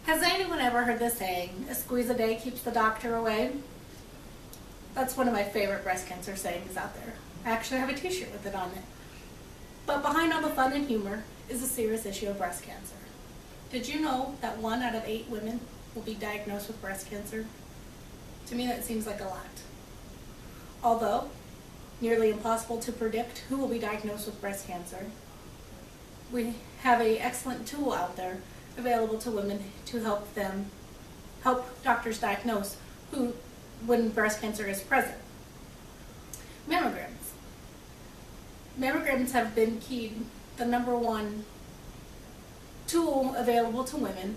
Has anyone ever heard the saying, a squeeze a day keeps the doctor away? That's one of my favorite breast cancer sayings out there. I actually have a t-shirt with it on it. But behind all the fun and humor is a serious issue of breast cancer. Did you know that 1 out of 8 women will be diagnosed with breast cancer? To me, that seems like a lot. Although nearly impossible to predict who will be diagnosed with breast cancer, we have an excellent tool out there available to women to help doctors diagnose when breast cancer is present. Mammograms. Mammograms have been the #1 tool available to women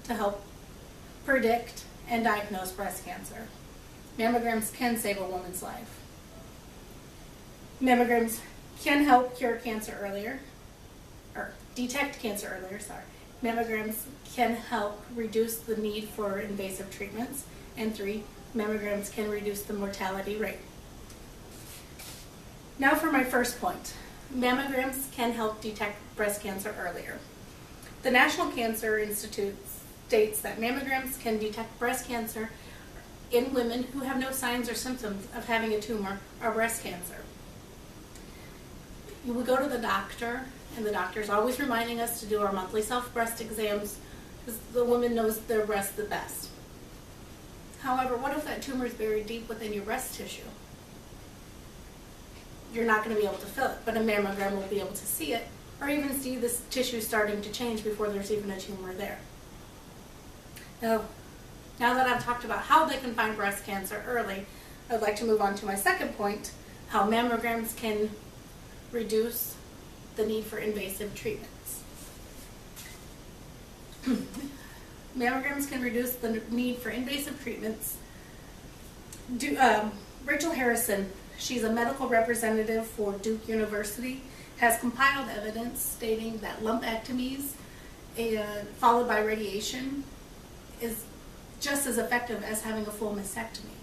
to help predict and diagnose breast cancer. Mammograms can save a woman's life. Mammograms can help cure cancer earlier, or detect cancer earlier, Mammograms can help reduce the need for invasive treatments. And 3, mammograms can reduce the mortality rate. Now for my first point. Mammograms can help detect breast cancer earlier. The National Cancer Institute states that mammograms can detect breast cancer in women who have no signs or symptoms of having a tumor or breast cancer. You would go to the doctor, and the doctor is always reminding us to do our monthly self-breast exams because the woman knows their breast the best. However, what if that tumor is buried deep within your breast tissue? You're not going to be able to feel it, but a mammogram will be able to see it, or even see this tissue starting to change before there's even a tumor there. Now that I've talked about how they can find breast cancer early, I'd like to move on to my second point, how mammograms can reduce the need for invasive treatments. Mammograms can reduce the need for invasive treatments. Rachel Harrison, she's a medical representative for Duke University, has compiled evidence stating that lumpectomies followed by radiation is just as effective as having a full mastectomy.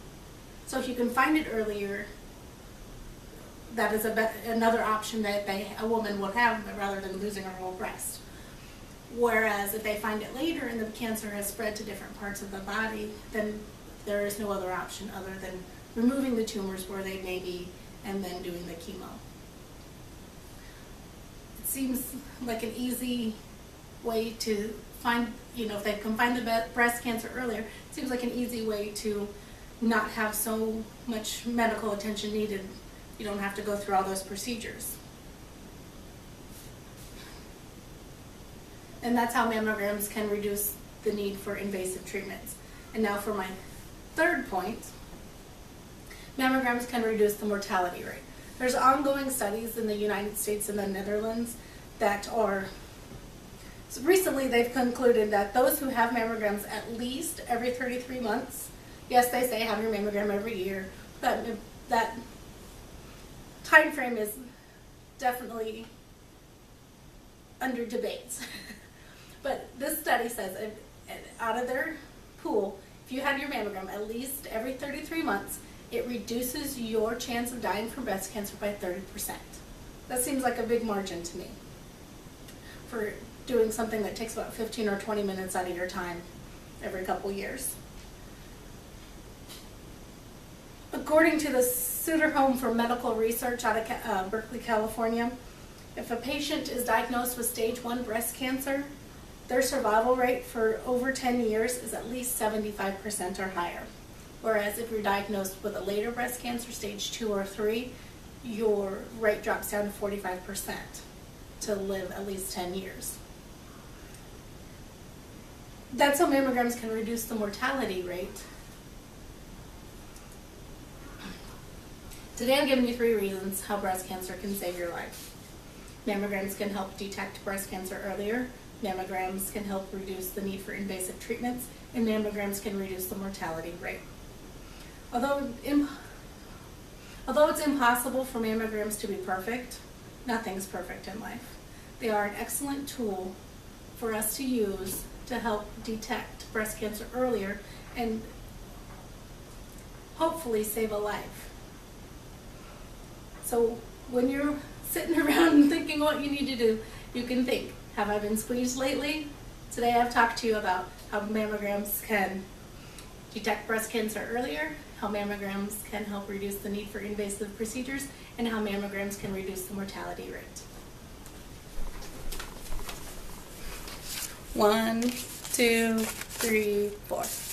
So if you can find it earlier, that is another option that a woman would have rather than losing her whole breast. Whereas if they find it later and the cancer has spread to different parts of the body, then there is no other option other than removing the tumors where they may be and then doing the chemo. It seems like an easy way to find, if they can find the breast cancer earlier, it seems like an easy way to not have so much medical attention needed. You don't have to go through all those procedures. And that's how mammograms can reduce the need for invasive treatments. And now for my third point, mammograms can reduce the mortality rate. There's ongoing studies in the United States and the Netherlands that so recently they've concluded that those who have mammograms at least every 33 months, yes, they say have your mammogram every year, but that time frame is definitely under debate. But this study says out of their pool, if you had your mammogram at least every 33 months, it reduces your chance of dying from breast cancer by 30%. That seems like a big margin to me for doing something that takes about 15 or 20 minutes out of your time every couple years. According to the Sutter Home for Medical Research out of Berkeley, California, if a patient is diagnosed with stage 1 breast cancer, their survival rate for over 10 years is at least 75% or higher. Whereas if you're diagnosed with a later breast cancer, stage 2 or 3, your rate drops down to 45% to live at least 10 years. That's how mammograms can reduce the mortality rate. Today I'm giving you 3 reasons how breast cancer can save your life. Mammograms can help detect breast cancer earlier. Mammograms can help reduce the need for invasive treatments, and mammograms can reduce the mortality rate. Although it's impossible for mammograms to be perfect, nothing's perfect in life. They are an excellent tool for us to use to help detect breast cancer earlier and hopefully save a life. So when you're sitting around and thinking what you need to do, you can think, have I been squeezed lately? Today I've talked to you about how mammograms can detect breast cancer earlier, how mammograms can help reduce the need for invasive procedures, and how mammograms can reduce the mortality rate. 1, 2, 3, 4.